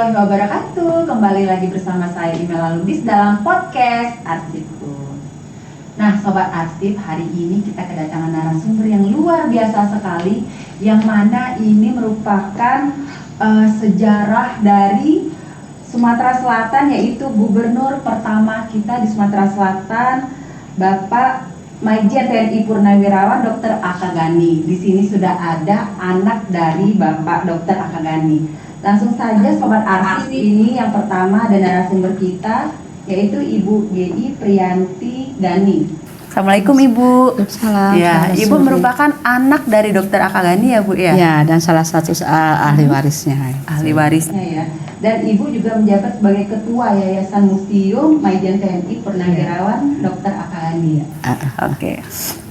warahmatullahi wabarakatuh. Kembali lagi bersama saya Imela Lubis dalam podcast Arsipku. Nah, Sobat Arsip, hari ini kita kedatangan narasumber yang luar biasa sekali, yang mana ini merupakan sejarah dari Sumatera Selatan, yaitu gubernur pertama kita di Sumatera Selatan, Bapak Maijen TNI Purnawirawan Dr. Aka Gani. Di sini sudah ada anak dari Bapak Dr. Aka Gani. Langsung saja Sobat Arsip, ini yang pertama ada narasumber kita, yaitu Ibu G.I. Priyanti Gani. Assalamualaikum Ibu. Salam. Ya, Ibu merupakan anak dari Dr. Aka Gani ya Bu ya? Ya, dan salah satu ahli warisnya. Ahli warisnya ya. Dan Ibu juga menjabat sebagai Ketua Yayasan Museum Maijen TNI Purnawirawan Dr. Aka Gani ya. Oke.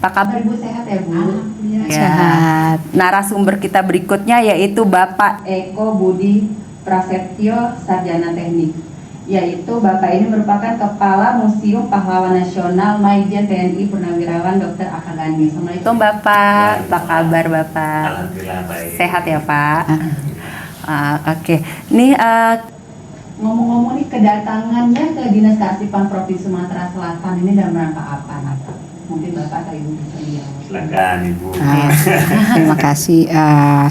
Apa kabar Ibu, sehat ya Bu? Ya. Sehat. Narasumber kita berikutnya yaitu Bapak Eko Budi Prasetyo, Sarjana Teknik, yaitu Bapak ini merupakan Kepala Museum Pahlawan Nasional Maijen TNI Purnawirawan Dr. Aka Gani. Assalamualaikum Bapak. Apa kabar Bapak? Alhamdulillah baik. Sehat ya Pak? Oke. Nih ngomong-ngomong nih, kedatangannya ke Dinas Kearsipan Provinsi Sumatera Selatan ini dalam rangka apa? Mungkin Bapak atau Ibu bisa jawab. Silakan Ibu. Terima kasih.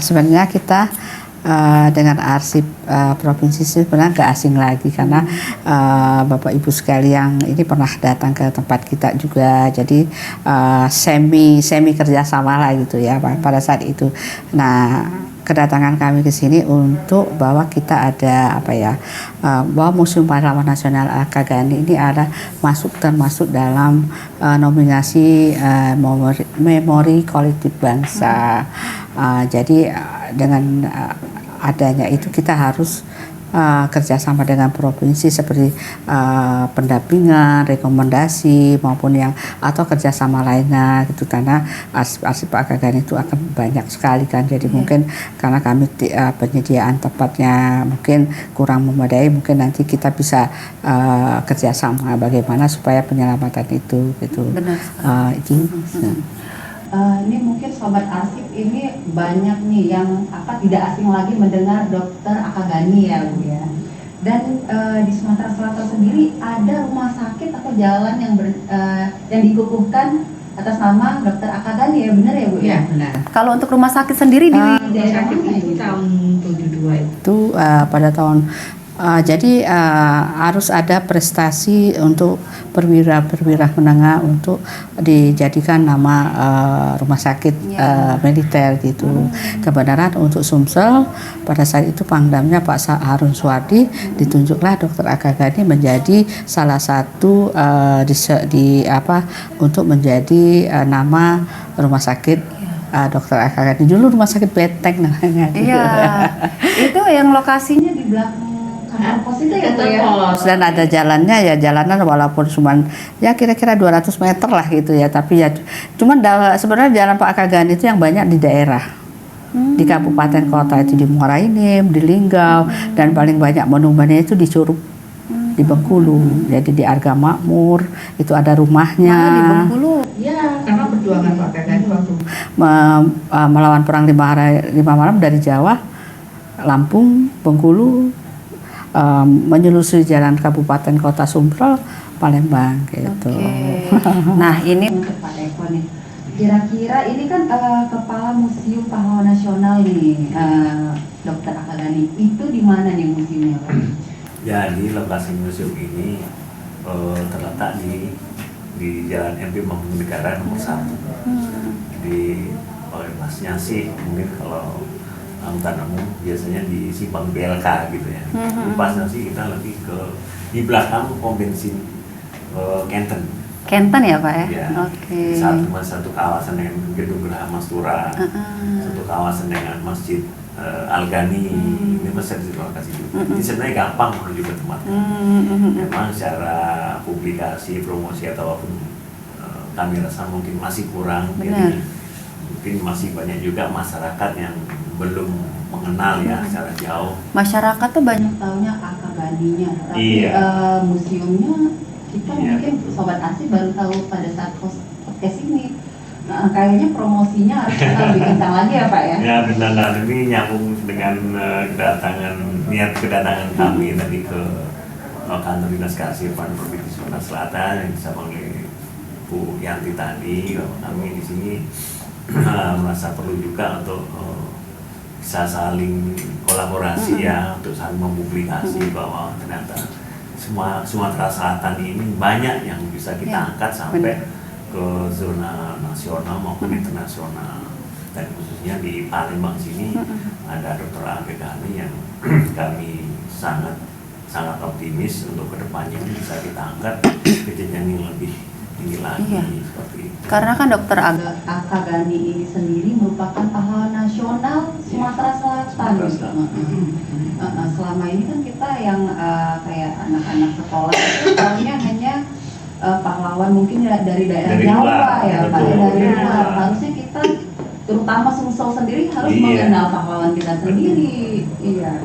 Sebenarnya kita dengan arsip provinsi sebenarnya nggak asing lagi, karena Bapak Ibu sekalian ini pernah datang ke tempat kita juga, jadi semi kerjasama lah gitu ya pada saat itu. Nah, kedatangan kami ke sini untuk bahwa kita ada bahwa Museum Pahlawan Nasional Aka Gani ini ada termasuk dalam nominasi memori kolektif bangsa. Jadi dengan adanya itu kita harus kerjasama dengan provinsi seperti pendampingan, rekomendasi maupun atau kerjasama lainnya gitu, karena arsip Aka Gani itu akan banyak sekali kan, jadi mungkin karena kami penyediaan tempatnya mungkin kurang memadai, mungkin nanti kita bisa kerjasama bagaimana supaya penyelamatan itu gitu. Benar. Ini mungkin Sobat Arsip ini banyak nih yang tidak asing lagi mendengar Dr. Aka Gani ya Bu ya. Dan di Sumatera Selatan sendiri ada rumah sakit atau jalan yang dikukuhkan atas nama Dr. Aka Gani ya, benar ya Bu ya? Ya, benar. kalau untuk rumah sakit sendiri di Rumah sakit itu tahun 72 itu pada tahun jadi harus ada prestasi untuk perwira menengah untuk dijadikan nama rumah sakit militer gitu. Kebenaran untuk Sumsel pada saat itu Pangdamnya Pak Harun Suwardi, ditunjuklah Dr. Aka Gani menjadi salah satu untuk menjadi nama rumah sakit Dr. Aka Gani. Dulu rumah sakit Beteng namanya. Iya. Itu yang lokasinya di belakang pos itu ya Bu ya. Dan ada jalannya ya, jalanan walaupun cuma ya kira-kira 200 meter lah gitu ya, tapi ya cuman sebenarnya jalan Pak Aka Gani itu yang banyak di daerah, di kabupaten kota itu, di Muara Enim, di Linggau, dan paling banyak monumennya itu di Curug, di Bengkulu. Jadi di Arga Makmur itu ada rumahnya. di Bengkulu. Ya, karena perjuangan Pak Aka Gani waktu melawan perang 5 malam dari Jawa, Lampung, Bengkulu, menyelusuri jalan kabupaten kota Sumsel, Palembang gitu. Nah, ini untuk Pak Eko nih, kira-kira ini kan Kepala Museum Pahlawan Nasional nih, Dr. Aka Gani, itu di mana nih museumnya Pak? Jadi lokasi museum ini terletak di Jalan MP Mangkunegaran nomor 1. Di pasnya sih mungkin kalau angkutan umum biasanya di simpang BLK gitu ya. Pasnya sih kita lebih di belakang pom bensin Kenten ya Pak ya? Ya. Oke. Satu kawasan dengan Gedung Geraha Mastura, satu kawasan dengan Masjid Al-Ghani, ini masih di lokasi itu. Ini sebenarnya gampang menuju ke tempat. Memang secara publikasi, promosi atau apapun kami rasa mungkin masih kurang. Benar. Jadi mungkin masih banyak juga masyarakat yang belum mengenal ya secara jauh. Masyarakat tuh banyak Taunya Aka Ganinya, tapi museumnya kita mungkin Sobat Arsip baru tahu pada saat podcast ini. Nah, kayaknya promosinya harus kita lebih kencang lagi ya Pak ya. Ya benar, ini nyambung dengan niat kedatangan kami tadi ke kantor dinas kearsipan Provinsi Sumatera Selatan yang disampaikan oleh Bu Yanti tadi. Kami di sini merasa perlu juga untuk bisa saling kolaborasi ya, untuk saling mempublikasi bahwa ternyata Sumatera Selatan ini banyak yang bisa kita angkat sampai ke zona nasional maupun internasional. Dan khususnya di Palembang sini ada Dr. Agegani yang kami sangat optimis untuk kedepannya bisa kita angkat ke jenjang yang lebih tinggi lagi. Seperti itu. Karena kan dokter Akagani ini sendiri merupakan pahlawan nasional Sumatera Selatan. Selama ini kan kita yang kayak anak-anak sekolah tahunya hanya pahlawan mungkin dari daerah Jawa luar, ya Pak, dari luar. Harusnya kita terutama Sumsel sendiri harus mengenal pahlawan kita sendiri. Iya.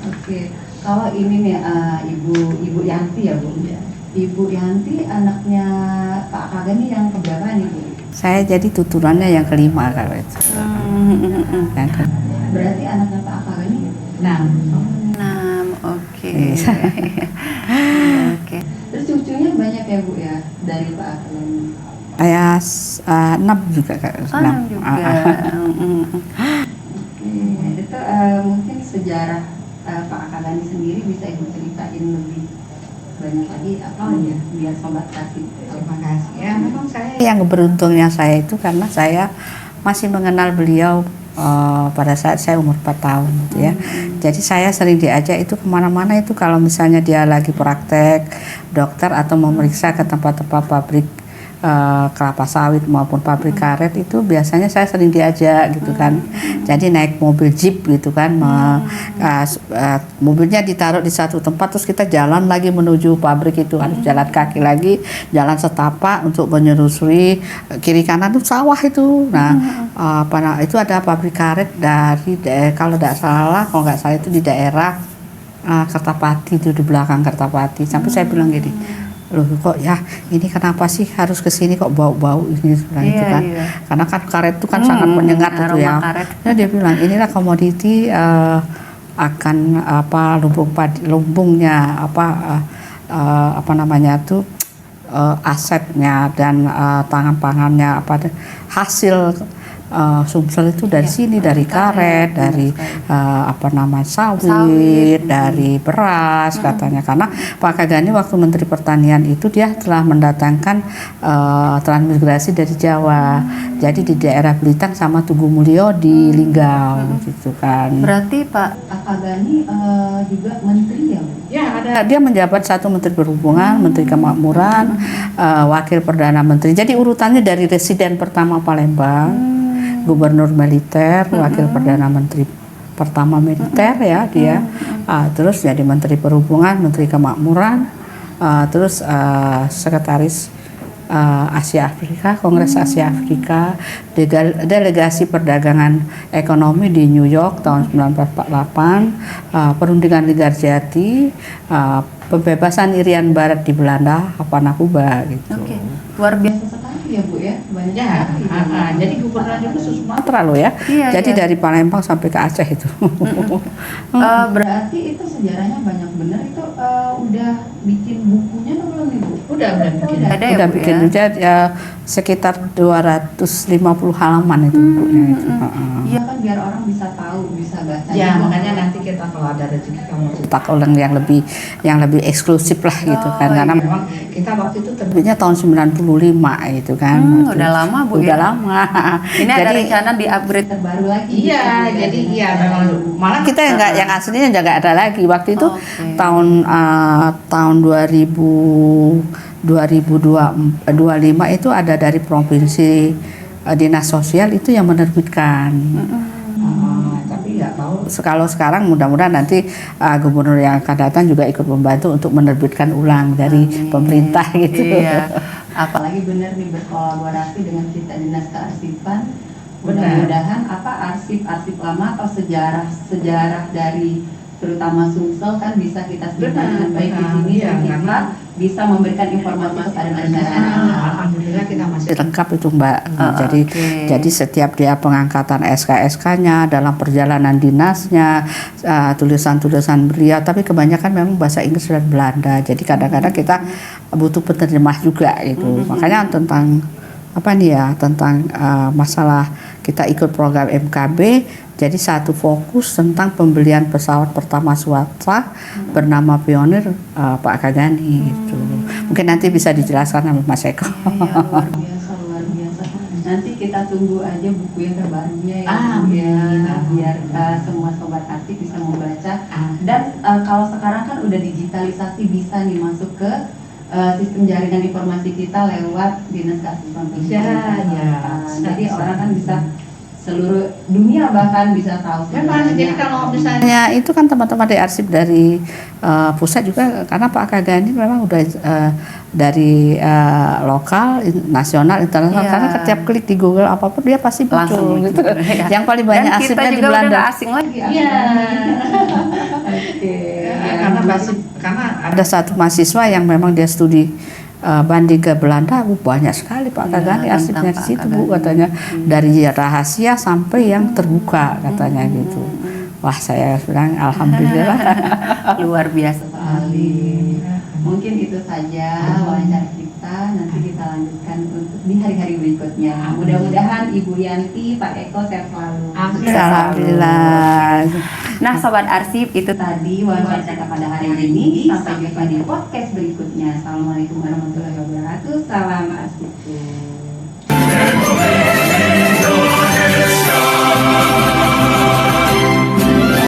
Oke. Kalau ini nih Ibu Yanti ya Bu. Ibu Yanti anaknya Pak Akagani yang keberapa nih Bu? Saya jadi tuturannya yang kelima kalau itu. Yang Berarti anaknya Pak Akagani 6. 6, oke. Oke. Terus cucunya banyak ya Bu ya dari Pak Akagani? Saya 6 juga Kak. 6 juga. Itu mungkin sejarah Pak Akagani sendiri bisa Ibu ceritain lebih banyak lagi apa ya biar sobat kasih. Terima kasih ya. Memang saya Yang beruntungnya saya itu karena saya masih mengenal beliau pada saat saya umur 4 tahun gitu ya. Jadi saya sering diajak itu kemana-mana itu kalau misalnya dia lagi praktek dokter atau memeriksa ke tempat-tempat pabrik kelapa sawit maupun pabrik karet itu biasanya saya sering diajak gitu kan. Jadi naik mobil jeep gitu kan, mobilnya ditaruh di satu tempat terus kita jalan lagi menuju pabrik itu, harus jalan kaki lagi, jalan setapak untuk menyusuri kiri kanan tuh sawah itu. Nah, itu ada pabrik karet dari kalau nggak salah itu di daerah Kertapati itu di belakang Kertapati. Sampai saya bilang gini, loh kok ya ini kenapa sih harus kesini kok bau-bau ini itu kan karena kan karet itu kan sangat menyengat itu ya. Nah, dia bilang inilah komoditi akan lumbungnya apa namanya tuh asetnya dan pangannya hasil Sumsel itu dari sini, dari karet, dari sawit, dari beras katanya. Karena Pak Akagani waktu Menteri Pertanian itu dia telah mendatangkan transmigrasi dari Jawa. Jadi di daerah Blitar sama Tugu Mulyo di Linggau gitu kan. Berarti Pak Akagani juga menteri ya Bu? Ya ada. Dia menjabat 1 Menteri Perhubungan, Menteri Kemakmuran, Wakil Perdana Menteri. Jadi urutannya dari residen pertama Palembang, Gubernur militer, Wakil Perdana Menteri pertama militer ya dia, terus jadi Menteri Perhubungan, Menteri Kemakmuran, terus Sekretaris Asia Afrika, Kongres Asia Afrika, Delegasi Perdagangan Ekonomi di New York tahun 1948, Perundingan Linggarjati, pembebasan Irian Barat di Belanda, Havana-Kuba gitu. Oke. Luar biasa Sekali ya Bu ya, banyak Ya, sekali. jadi gubernur itu Sumatera loh ya. Iya, Jadi iya. dari Palembang sampai ke Aceh itu. Berarti itu sejarahnya banyak bener itu udah bikin bukunya atau belum nih Bu? Udah bikin. Ada ya, Udah Bu, bikin ya? ya sekitar 250 halaman itu bukunya itu. Iya kan biar orang bisa tahu, bisa baca. Ya, makanya nanti kita kalau ada rezeki kamu Cetak ulang yang lebih eksklusif lah gitu kan, karena memang kita waktu itu terbitnya tahun 95 gitu kan. Udah lama Bu Udah ya? lama. Ini ada Jadi rencana di-upgrade. terbaru lagi. Iya, gitu, jadi kan. iya memang malah kita yang aslinya juga ada lagi waktu itu Oke. tahun 2025 itu ada dari provinsi dinas sosial itu yang menerbitkan. tapi nggak tahu Kalau sekarang mudah-mudahan nanti gubernur yang akan datang juga ikut membantu untuk menerbitkan ulang dari pemerintah gitu. Iya. Apalagi benar nih berkolaborasi dengan kita dinas kearsipan. Benar. Mudah-mudahan arsip lama atau sejarah dari terutama Sumsel kan bisa kita simpan dengan baik di sini Iya, dan kita karena bisa memberikan informasi kepada masyarakat. alhamdulillah kita masih lengkap itu Mbak. Jadi oke. jadi setiap dia pengangkatan SK-nya dalam perjalanan dinasnya, tulisan-tulisan beliau, tapi kebanyakan memang bahasa Inggris dan Belanda. Jadi kadang-kadang kita butuh penerjemah juga gitu. Makanya tentang apa nih ya, tentang masalah kita ikut program MKB, jadi satu fokus tentang pembelian pesawat pertama swasta bernama Pionir Pak Akagani gitu. Mungkin nanti bisa dijelaskan sama Mas Eko. Iya, luar biasa, luar biasa. Nanti kita tunggu aja buku yang terbarunya ya, Bu, ya, Amin. biar semua sobat arsip bisa membaca. Amin. Dan kalau sekarang kan udah digitalisasi, bisa nih masuk ke sistem jaringan informasi kita lewat Dinas Kearsipan Ya, Pemerintah. ya. Jadi Bisa. orang kan bisa seluruh dunia bahkan bisa tahu. Memang jadi kalau misalnya Ya itu kan teman-teman di arsip dari pusat juga, karena Pak Akagani memang udah dari lokal, nasional, internasional, Iya. karena setiap klik di Google apapun dia pasti Langsung muncul gitu. muncul, ya. Yang paling banyak Dan kita arsipnya di juga udah Belanda. nggak asing lagi. Iya. Oke. karena pasti karena Ada satu mahasiswa yang memang dia studi banding ke Belanda, banyak sekali Pak Akagani Iya, arsipnya di tentang situ Pak Bu, Akagani. katanya dari rahasia sampai yang terbuka katanya gitu. Wah saya bilang alhamdulillah. Luar biasa. sekali. Mungkin itu saja wawancara kita. Nanti kita lanjutkan untuk di hari-hari berikutnya. Mudah-mudahan Ibu Yanti, Pak Eko sehat selalu. Amin. Alhamdulillah. Nah, sobat arsip, itu Itu tadi wawancara kita pada hari ini. Sampai jumpa di podcast berikutnya. Assalamualaikum warahmatullahi wabarakatuh. Salam arsipku.